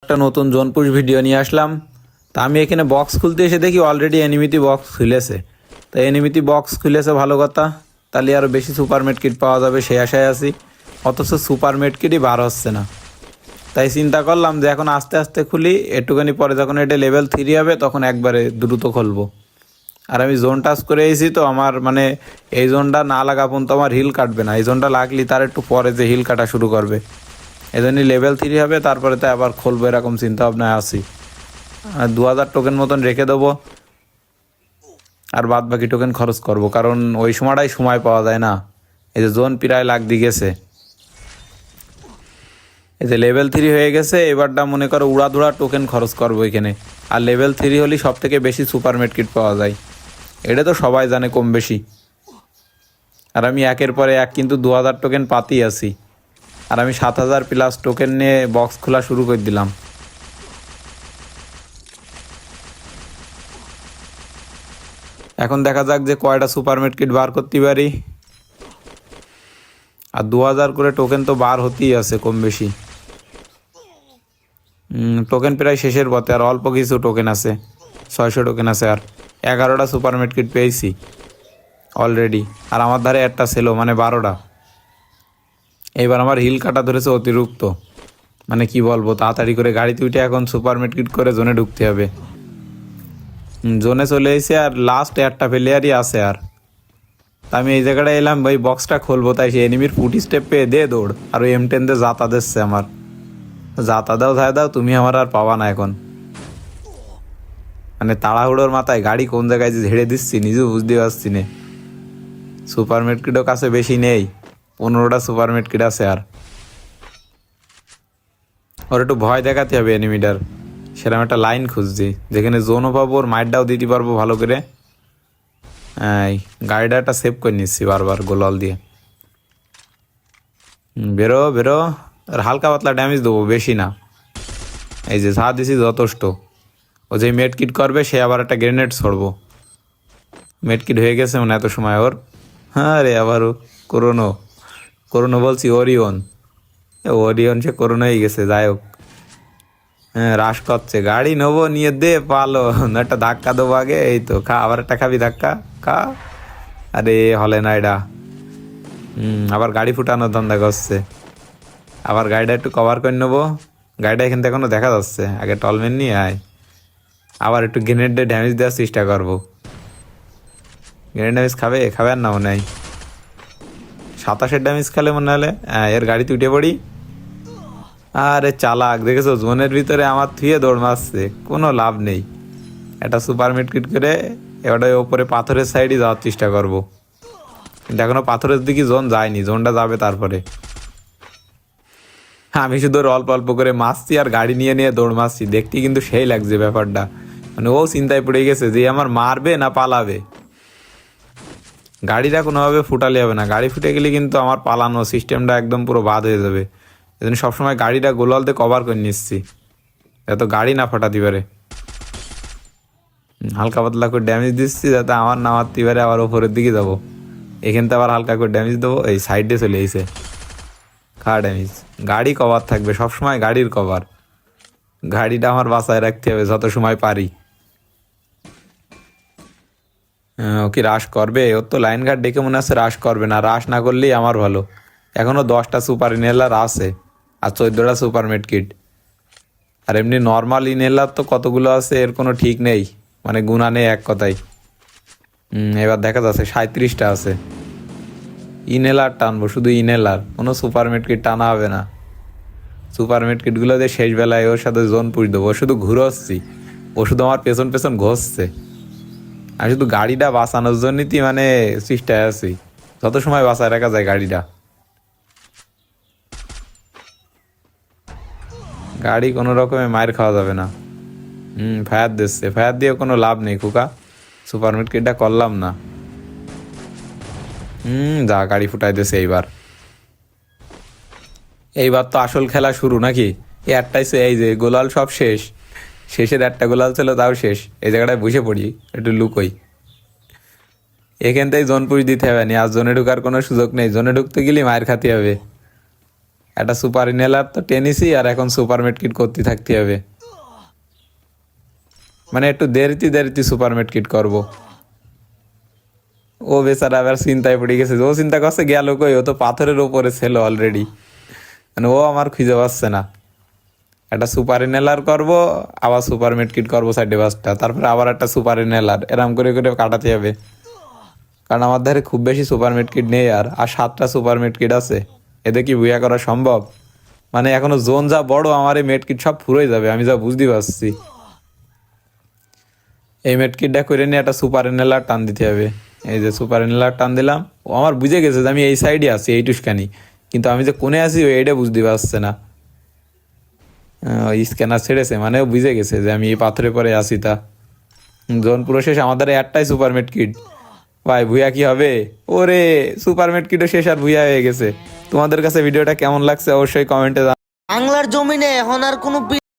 একটা নতুন zone push video নিয়ে আসলাম। তা আমি এখানে বক্স খুলতে এসে দেখি অলরেডি এনিমিটি বক্স খুলেছে। তো এনিমিটি বক্স খুলেছে ভালো কথা, তাহলে আরও বেশি সুপার মেড কিট পাওয়া যাবে সেই আশায় আছি। অথচ সুপার মেড কিটই বার হচ্ছে না। তাই চিন্তা করলাম যে এখন আস্তে আস্তে খুলি, একটুখানি পরে যখন এটা লেভেল 3 হবে তখন একবারে দ্রুত খুলবো। আর আমি জোন টাচ করে এসেছি, তো আমার মানে এই জোনটা না লাগা পর্যন্ত আমার হিল কাটবে না। এই জোনটা লাগলি তার একটু পরে যে হিল কাটা শুরু করবে, এজন্যই লেভেল 3 হবে, তারপরে তো আবার খুলবো এরকম চিন্তা ভাবনায় আছি। আর 2000 টোকেন মতন রেখে দেবো, আর বাদ বাকি টোকেন খরচ করব, কারণ ওই সময়টাই সময় পাওয়া যায় না। এই যে জোন প্রায় লাগ দিয়ে গেছে, এই যে লেভেল 3 হয়ে গেছে, এবারটা মনে করো উড়াধুড়া টোকেন খরচ করবো এখানে। আর লেভেল 3 হলেই সব থেকে বেশি সুপার মেড কিট পাওয়া যায়, এটা তো সবাই জানে কম বেশি। আর আমি একের পরে এক কিন্তু 2000 টোকেন পাতেই আছি, আর আমি 7000 প্লাস টোকেন নিয়ে বক্স খোলা শুরু করে দিলাম। এখন দেখা যাক যে কয়টা সুপার মেড কিট বার করতে পারি। আর 2000 করে টোকেন তো বার হতেই আছে কম বেশি। টোকেন প্রায় শেষের পথে, আর অল্প কিছু টোকেন আছে, 600 টোকেন আছে। আর 11টা সুপার মেড কিট পেয়েছি অলরেডি, আর আমার ধারে একটা ছিল, মানে 12টা। এইবার আমার হিল কাটা ধরেছে অতিরিক্ত, মানে কি বলবো, তাড়াতাড়ি করে গাড়িতে উঠে এখন সুপার মেড কিট করে জোনে ঢুকতে হবে। জোনে চলে এসে আর লাস্ট একটা প্লেয়ারই আছে। আর তা আমি এই জায়গাটায় এলাম, ভাই বক্সটা খুলবো, তাই সে এনিমির ফুট স্টেপ পেয়ে দে দৌড়, আর ওই M10 দিয়ে যাতা দিচ্ছে আমার। যাতা দাও ধায় দাও, তুমি আমার আর পাবা না এখন। মানে তাড়াহুড়োর মাথায় গাড়ি কোন জায়গায় যে ঝেড়ে দিচ্ছি নিজেও বুঝতে পারছি না। সুপার মেডকিটও কাছে বেশি নেই, 15টা সুপার মেডকিট আছে। আর ওর একটু ভয় দেখাতে হবে এনিমিটার, সেরকম একটা লাইন খুঁজছি যেখানে জোনও পাবো, ওর মাইটটাও দিতে পারবো ভালো করে। এই গাড়িটা একটা সেভ করে নিচ্ছি বারবার গোলাল দিয়ে। বেরো বেরো, আর হালকা পাতলা ড্যামেজ দেবো, বেশি না। এই যে যা দিছি যথেষ্ট। ও যে মেড কিট করবে সে আবার একটা গ্রেনেড ছড়বো। মেড কিট হয়ে গেছে মানে এত সময় ওর। হ্যাঁ রে, আবারও করোনো, করোনো বলছি ওরিয়ন। ওরিয়ন সে করোনো হয়ে গেছে, যাই হোক। হ্যাঁ রাশ করছে, গাড়ি নেবো নিয়ে দে পালো, একটা ধাক্কা দেবো আগে, এই তো খা, আবার একটা খাবি ধাক্কা খা। আরে হলে না এটা। আবার গাড়ি ফুটানোর ধান্দা করছে। আবার গাড়িটা একটু কভার করে নেবো, গাড়িটা এখান থেকে এখনো দেখা যাচ্ছে, আগে টলমেন নিয়ে আয়। আবার একটু গ্রেনেড দিয়ে ড্যামেজ দেওয়ার চেষ্টা করবো। গ্রেনেড ড্যামেজ খাবে খাবে আর না মনে হয়, 27 ড্যামেজ খেলে মনে হলে। এর গাড়িতে উঠে পড়ি। আরে চালাক দেখেছো, জোনের ভিতরে আমার থুয়ে দৌড় মারছে, কোনো লাভ নেই। একটা সুপার মিডকিট করে এবারে ওপরে পাথরের সাইডে যাওয়ার চেষ্টা করব, কিন্তু এখনো পাথরের দিকে জোন যায়নি, জোনটা যাবে তারপরে। আমি শুধু ওর অল্প অল্প করে মারছি আর গাড়ি নিয়ে নিয়ে দৌড় মারছি, দেখতে কিন্তু সেই লাগছে ব্যাপারটা। মানে ও চিন্তায় পড়ে গেছে যে আমার মারবে না পালাবে। গাড়িটা কোনোভাবে ফুটালে হবে না, গাড়ি ফুটে গেলে কিন্তু আমার পালানো সিস্টেমটা একদম পুরো বাদ হয়ে যাবে। এই জন্য সবসময় গাড়িটা গোলাল দিয়ে কভার করে নিচ্ছি, যাতে গাড়ি না ফাটাতে পারে। হালকা পাতলা করে ড্যামেজ দিচ্ছি যাতে আমার না মারতে পারে, আবার ওপরের দিকে যাবো। এখান থেকে আবার হালকা করে ড্যামেজ দেবো, এই সাইডে চলে এসে খা ড্যামেজ। গাড়ি কভার থাকবে সবসময়, গাড়ির কভার। গাড়িটা আমার বাসায় রাখতে হবে যত সময় পারি। ও কি রাশ করবে? ওর তো লাইন গার্ড ডেকে মনে হচ্ছে রাশ করবে না, রাশ না করলেই আমার ভালো। এখনও 10টা সুপার ইনহেলার আছে, আর 14টা সুপার মেড কিট। আর এমনি নর্মাল ইনহেলার তো কতগুলো আছে এর কোনো ঠিক নেই, মানে গুণা নেই এক কথায়। এবার দেখা যাচ্ছে 37টা আছে। ইনহেলার টানবো, শুধু ইনহেলার, কোনো সুপার মেড কিট টানা হবে না। সুপার মেড কিটগুলো দিয়ে শেষ বেলায় ওর সাথে জোন পুষ দেবো। ও শুধু ঘুরোচ্ছি, ও শুধু আমার পেছন পেছন ঘষছে। আমি শুধু গাড়িটা বাঁচানোর জন্যই মানে চেষ্টায় আছি, যত সময় বাঁচায় রাখা যায় গাড়িটা। গাড়ি কোনো রকমে মায়ের খাওয়া যাবে না। ফায়ার দিচ্ছে, ফায়ার দিয়ে কোনো লাভ নেই খোকা, সুপার মিডকিটটা করলাম না। যা গাড়ি ফুটাই দিয়েছে এইবার। এইবার তো আসল খেলা শুরু নাকি? একটাই এই যে গোলাল সব শেষ, শেষের একটা গোলাল ছিল তাও শেষ। এই জায়গাটায় বসে পড়ি, একটু লুকোই। এখান থেকে জোন পুশ দিতে হবে না, আর জোনে ঢুকার কোনো সুযোগ নেই, জোনে ঢুকতে গেলে মায়ের খাতে হবে। একটা সুপার ইনহেলার তো টেনিসই, আর এখন সুপার মেডকিট করতে থাকতে হবে। মানে একটু দেরিতে সুপার মেডকিট করবো। ও বেচারা আবার চিন্তায় পড়ে গেছে, ও চিন্তা করছে গেল কই, ও তো পাথরের উপরে ছিল অলরেডি। মানে ও আমার খুঁজে পাচ্ছে না। একটা সুপার ইনহেলার করবো, আবার সুপার মেডকিট করবো সাইডে 5টা, তারপরে আবার একটা সুপার ইনহেলার, এরম করে করে কাটাতে হবে। কারণ আমার ধারে খুব বেশি সুপার মেডকিট নেই, আর 7টা সুপার মেডকিট আছে। এতে কি বুয়া করা সম্ভব? মানে এখনো জোন যা বড়, আমার এই মেডকিট সব ফুরোই যাবে, আমি যা বুঝতে পারছি। এই মেডকিটটা করে নিয়ে একটা সুপার ইনহেলার টান দিতে হবে। এই যে সুপার ইনহেলার টান দিলাম, ও আমার বুঝে গেছে যে আমি এই সাইডে আছি, এই টুসকানি, কিন্তু আমি যে কোণে আছি এইটা বুঝতে পারছে না। স্ক্যানার ছেড়েছে, মানে ও বুঝে গেছে যে আমি এই পাথরে পরে আছি। তা জোন পুরো শেষ, আমাদের একটাই সুপার মেডকিট। ভাই ভুয়া কি হবে? ওরে সুপার মেডকিটও শেষ আর ভুয়া হয়ে গেছে। তোমাদের কাছে ভিডিওটা কেমন লাগছে অবশ্যই কমেন্টে বাংলার জমিনে এখন আর কোনো